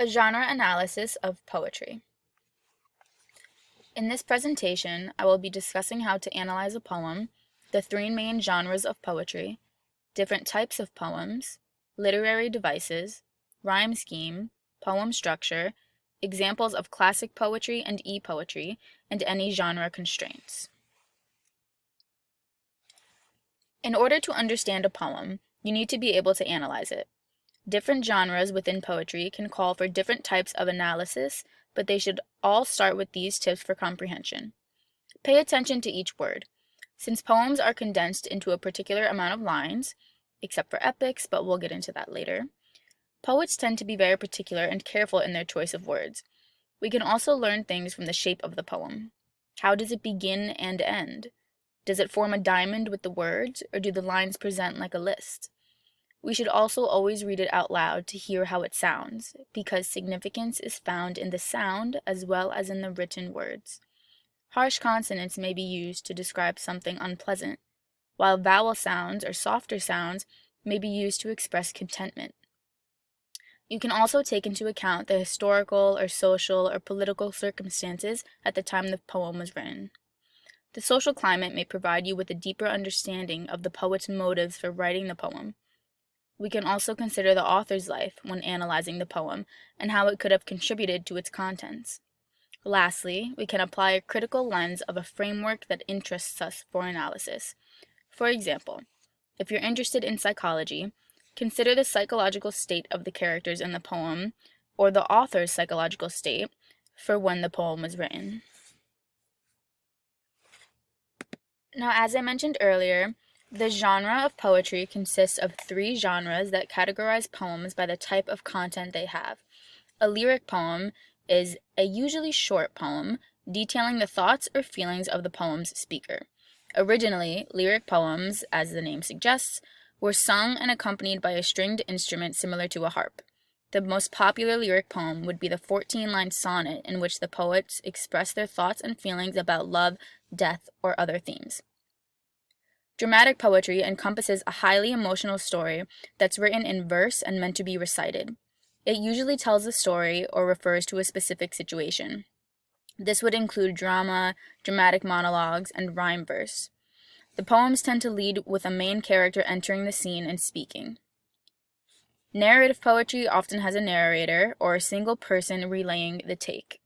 A genre analysis of poetry. In this presentation, I will be discussing how to analyze a poem, the three main genres of poetry, different types of poems, literary devices, rhyme scheme, poem structure, examples of classic poetry and e-poetry, and any genre constraints. In order to understand a poem, you need to be able to analyze it. Different genres within poetry can call for different types of analysis, but they should all start with these tips for comprehension. Pay attention to each word. Since poems are condensed into a particular amount of lines, except for epics, but we'll get into that later, poets tend to be very particular and careful in their choice of words. We can also learn things from the shape of the poem. How does it begin and end? Does it form a diamond with the words, or do the lines present like a list? We should also always read it out loud to hear how it sounds, because significance is found in the sound as well as in the written words. Harsh consonants may be used to describe something unpleasant, while vowel sounds or softer sounds may be used to express contentment. You can also take into account the historical or social or political circumstances at the time the poem was written. The social climate may provide you with a deeper understanding of the poet's motives for writing the poem. We can also consider the author's life when analyzing the poem and how it could have contributed to its contents. Lastly, we can apply a critical lens of a framework that interests us for analysis. For example, if you're interested in psychology, consider the psychological state of the characters in the poem or the author's psychological state for when the poem was written. Now, as I mentioned earlier, the genre of poetry consists of three genres that categorize poems by the type of content they have. A lyric poem is a usually short poem detailing the thoughts or feelings of the poem's speaker. Originally, lyric poems, as the name suggests, were sung and accompanied by a stringed instrument similar to a harp. The most popular lyric poem would be the 14-line sonnet in which the poets express their thoughts and feelings about love, death, or other themes. Dramatic poetry encompasses a highly emotional story that's written in verse and meant to be recited. It usually tells a story or refers to a specific situation. This would include drama, dramatic monologues, and rhyme verse. The poems tend to lead with a main character entering the scene and speaking. Narrative poetry often has a narrator or a single person relaying the take.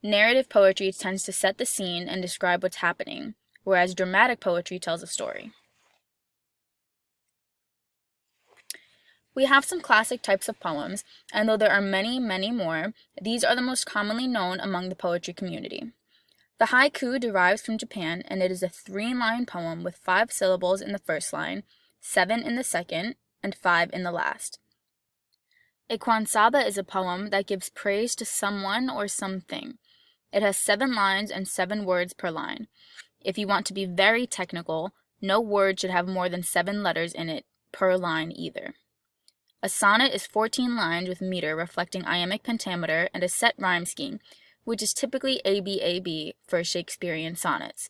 Narrative poetry tends to set the scene and describe what's happening, whereas dramatic poetry tells a story. We have some classic types of poems, and though there are many, many more, these are the most commonly known among the poetry community. The haiku derives from Japan, and it is a 3-line poem with 5 syllables in the first line, 7 in the second, and 5 in the last. A kwansaba is a poem that gives praise to someone or something. It has 7 lines and 7 words per line. If you want to be very technical, no word should have more than 7 letters in it per line either. A sonnet is 14 lines with meter reflecting iambic pentameter and a set rhyme scheme, which is typically ABAB for Shakespearean sonnets,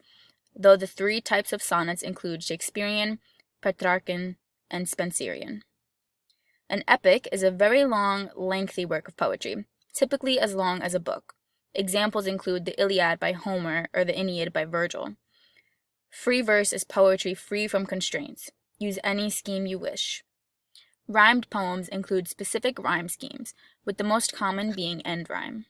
though the 3 types of sonnets include Shakespearean, Petrarchan, and Spenserian. An epic is a very long, lengthy work of poetry, typically as long as a book. Examples include the Iliad by Homer or the Aeneid by Virgil. Free verse is poetry free from constraints. Use any scheme you wish. Rhymed poems include specific rhyme schemes, with the most common being end rhyme.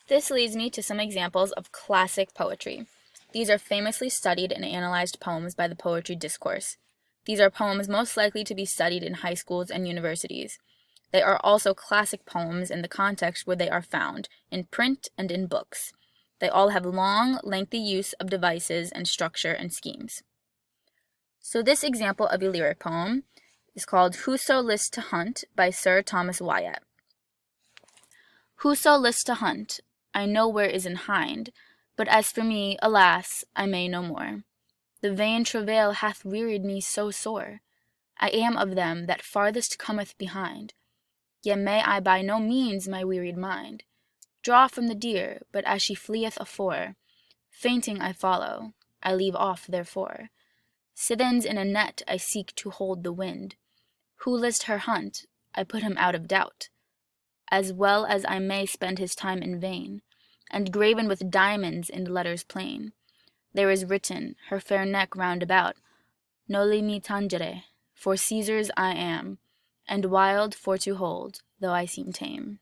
This leads me to some examples of classic poetry. These are famously studied and analyzed poems by the poetry discourse. These are poems most likely to be studied in high schools and universities. They are also classic poems in the context where they are found, in print and in books. They all have long, lengthy use of devices and structure and schemes. So this example of a lyric poem is called Whoso Lists to Hunt by Sir Thomas Wyatt. Whoso lists to hunt, I know where is an hind, but as for me, alas, I may no more. The vain travail hath wearied me so sore. I am of them that farthest cometh behind. Yet may I by no means my wearied mind draw from the deer, but as she fleeth afore, fainting I follow, I leave off therefore. Sithens in a net I seek to hold the wind. Who list her hunt, I put him out of doubt. as well as I may spend his time in vain, and graven with diamonds in letters plain, there is written, her fair neck round about, Noli me tangere, for Caesar's I am, and wild for to hold, though I seem tame.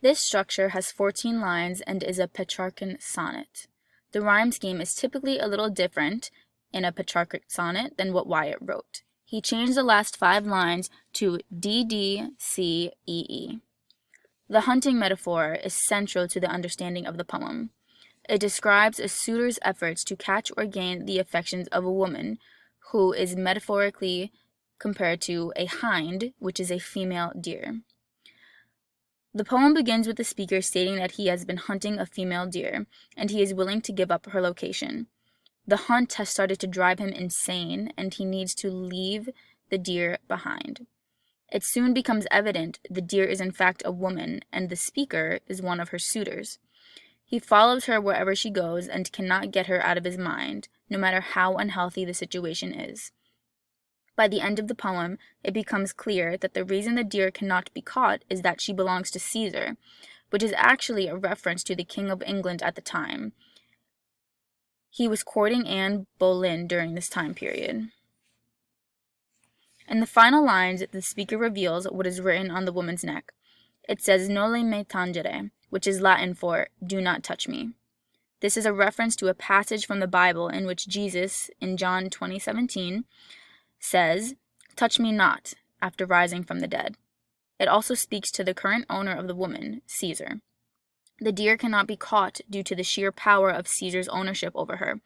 This structure has 14 lines and is a Petrarchan sonnet. The rhyme scheme is typically a little different in a Petrarchan sonnet than what Wyatt wrote. He changed the last 5 lines to DDCEE. The hunting metaphor is central to the understanding of the poem. It describes a suitor's efforts to catch or gain the affections of a woman, who is metaphorically compared to a hind, which is a female deer. The poem begins with the speaker stating that he has been hunting a female deer, and he is willing to give up her location. The hunt has started to drive him insane, and he needs to leave the deer behind. It soon becomes evident the deer is in fact a woman, and the speaker is one of her suitors. He follows her wherever she goes and cannot get her out of his mind, no matter how unhealthy the situation is. By the end of the poem, it becomes clear that the reason the deer cannot be caught is that she belongs to Caesar, which is actually a reference to the King of England at the time. He was courting Anne Boleyn during this time period. In the final lines, the speaker reveals what is written on the woman's neck. It says Noli me tangere, which is Latin for do not touch me. This is a reference to a passage from the Bible in which Jesus, in John 20:17, says, touch me not, after rising from the dead. It also speaks to the current owner of the woman, Caesar. The deer cannot be caught due to the sheer power of Caesar's ownership over her.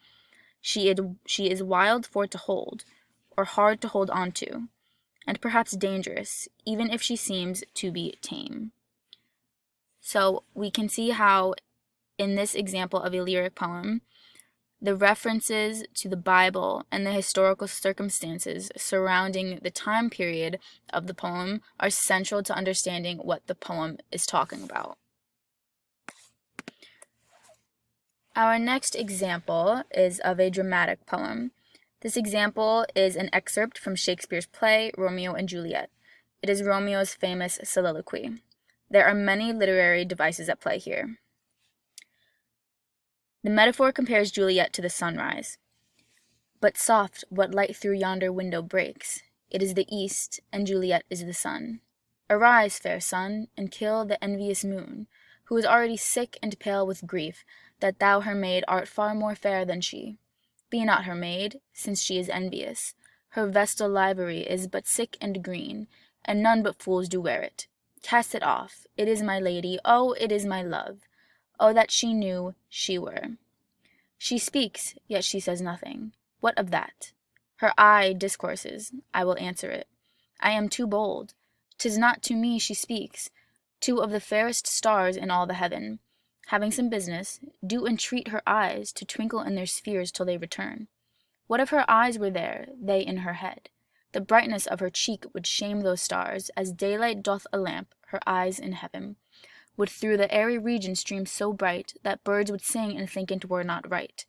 She is wild for to hold, or hard to hold on to, and perhaps dangerous, even if she seems to be tame. So we can see how, in this example of a lyric poem, the references to the Bible and the historical circumstances surrounding the time period of the poem are central to understanding what the poem is talking about. Our next example is of a dramatic poem. This example is an excerpt from Shakespeare's play, Romeo and Juliet. It is Romeo's famous soliloquy. There are many literary devices at play here. The metaphor compares Juliet to the sunrise. But soft, what light through yonder window breaks? It is the east, and Juliet is the sun. Arise, fair sun, and kill the envious moon, who is already sick and pale with grief, that thou her maid art far more fair than she. Be not her maid, since she is envious. Her vestal livery is but sick and green, and none but fools do wear it. Cast it off. It is my lady, oh, it is my love. Oh, that she knew she were. She speaks, yet she says nothing. What of that? Her eye discourses, I will answer it. I am too bold. 'Tis not to me she speaks, two of the fairest stars in all the heaven. Having some business, do entreat her eyes to twinkle in their spheres till they return. What if her eyes were there, they in her head? The brightness of her cheek would shame those stars, as daylight doth a lamp, her eyes in heaven. Would through the airy region stream so bright, that birds would sing and think it were not right.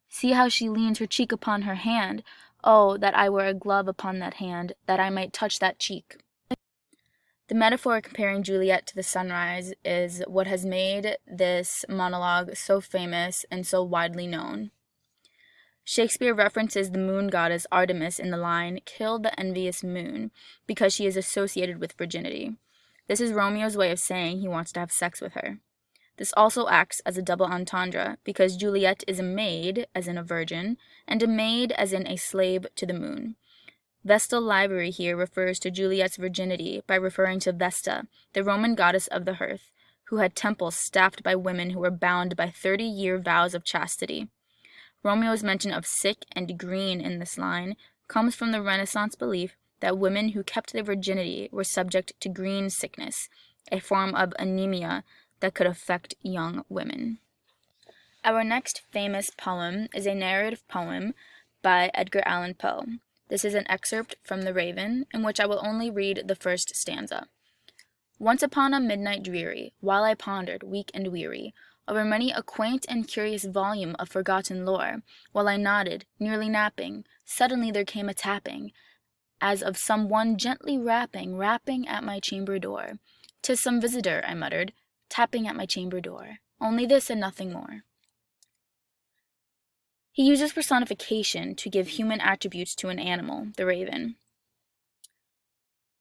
See how she leans her cheek upon her hand. Oh, that I were a glove upon that hand, that I might touch that cheek. The metaphor comparing Juliet to the sunrise is what has made this monologue so famous and so widely known. Shakespeare references the moon goddess Artemis in the line, kill the envious moon, because she is associated with virginity. This is Romeo's way of saying he wants to have sex with her. This also acts as a double entendre, because Juliet is a maid, as in a virgin, and a maid, as in a slave to the moon. Vestal livery here refers to Juliet's virginity by referring to Vesta, the Roman goddess of the hearth, who had temples staffed by women who were bound by 30-year vows of chastity. Romeo's mention of sick and green in this line comes from the Renaissance belief that women who kept their virginity were subject to green sickness, a form of anemia that could affect young women. Our next famous poem is a narrative poem by Edgar Allan Poe. This is an excerpt from The Raven, in which I will only read the first stanza. Once upon a midnight dreary, while I pondered, weak and weary, over many a quaint and curious volume of forgotten lore, while I nodded, nearly napping, suddenly there came a tapping as of some one gently rapping at my chamber door. "'Tis some visitor," I muttered, "tapping at my chamber door. Only this and nothing more." He uses personification to give human attributes to an animal, the raven.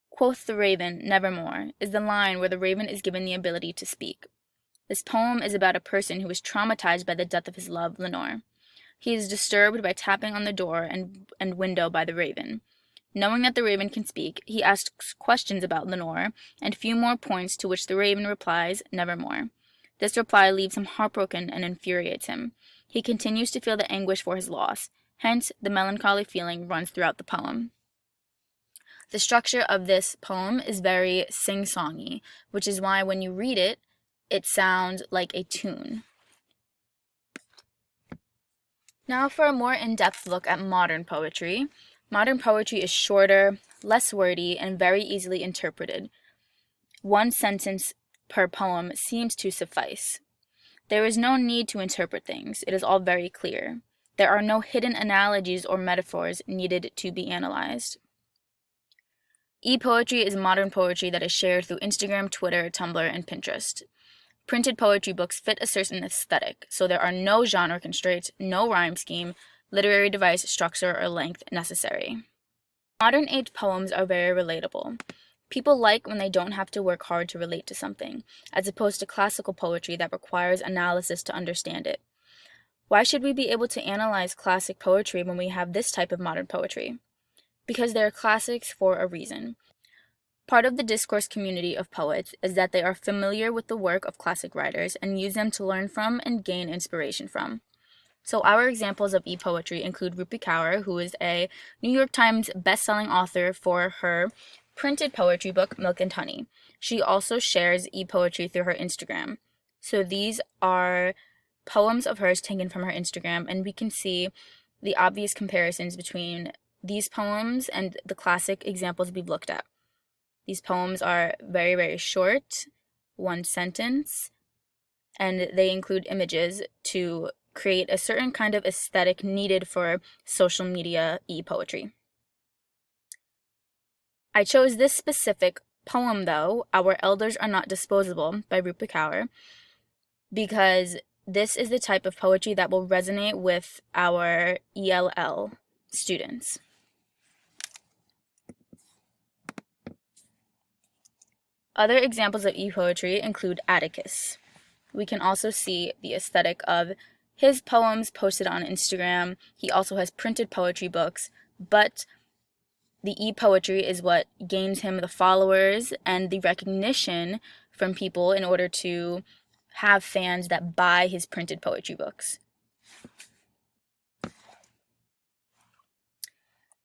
"Quoth the raven, nevermore," is the line where the raven is given the ability to speak. This poem is about a person who is traumatized by the death of his love, Lenore. He is disturbed by tapping on the door and window by the raven. Knowing that the raven can speak, he asks questions about Lenore, and few more points, to which the raven replies, "Nevermore." This reply leaves him heartbroken and infuriates him. He continues to feel the anguish for his loss. Hence, the melancholy feeling runs throughout the poem. The structure of this poem is very sing-songy, which is why when you read it, it sounds like a tune. Now for a more in-depth look at modern poetry. Modern poetry is shorter, less wordy, and very easily interpreted. One sentence per poem seems to suffice. There is no need to interpret things. It is all very clear. There are no hidden analogies or metaphors needed to be analyzed. E-poetry is modern poetry that is shared through Instagram, Twitter, Tumblr, and Pinterest. Printed poetry books fit a certain aesthetic, so there are no genre constraints, no rhyme scheme, literary device, structure, or length necessary. Modern age poems are very relatable. People like when they don't have to work hard to relate to something, as opposed to classical poetry that requires analysis to understand it. Why should we be able to analyze classic poetry when we have this type of modern poetry? Because they are classics for a reason. Part of the discourse community of poets is that they are familiar with the work of classic writers and use them to learn from and gain inspiration from. So our examples of e-poetry include Rupi Kaur, who is a New York Times best-selling author for her printed poetry book, Milk and Honey. She also shares e-poetry through her Instagram. So these are poems of hers taken from her Instagram, and we can see the obvious comparisons between these poems and the classic examples we've looked at. These poems are very, very short, one sentence, and they include images to create a certain kind of aesthetic needed for social media e-poetry. I chose this specific poem, though, "Our Elders Are Not Disposable" by Rupi Kaur, because this is the type of poetry that will resonate with our ELL students. Other examples of e-poetry include Atticus. We can also see the aesthetic of his poems posted on Instagram. He also has printed poetry books, but the e-poetry is what gains him the followers and the recognition from people in order to have fans that buy his printed poetry books.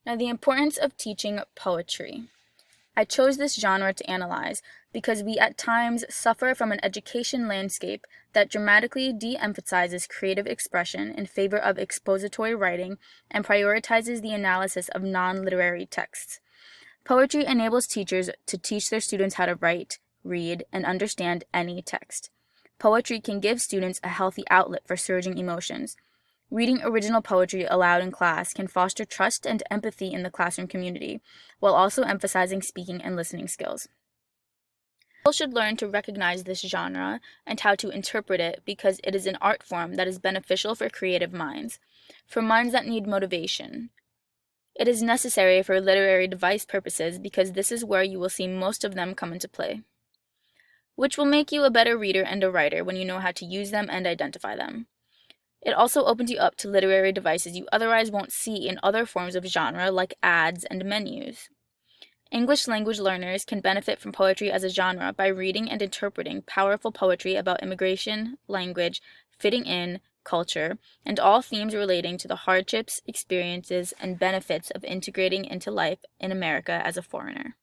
Now, the importance of teaching poetry. I chose this genre to analyze because we at times suffer from an education landscape that dramatically de-emphasizes creative expression in favor of expository writing and prioritizes the analysis of non-literary texts. Poetry enables teachers to teach their students how to write, read, and understand any text. Poetry can give students a healthy outlet for surging emotions. Reading original poetry aloud in class can foster trust and empathy in the classroom community, while also emphasizing speaking and listening skills. People should learn to recognize this genre and how to interpret it because it is an art form that is beneficial for creative minds, for minds that need motivation. It is necessary for literary device purposes because this is where you will see most of them come into play, which will make you a better reader and a writer when you know how to use them and identify them. It also opens you up to literary devices you otherwise won't see in other forms of genre like ads and menus. English language learners can benefit from poetry as a genre by reading and interpreting powerful poetry about immigration, language, fitting in, culture, and all themes relating to the hardships, experiences, and benefits of integrating into life in America as a foreigner.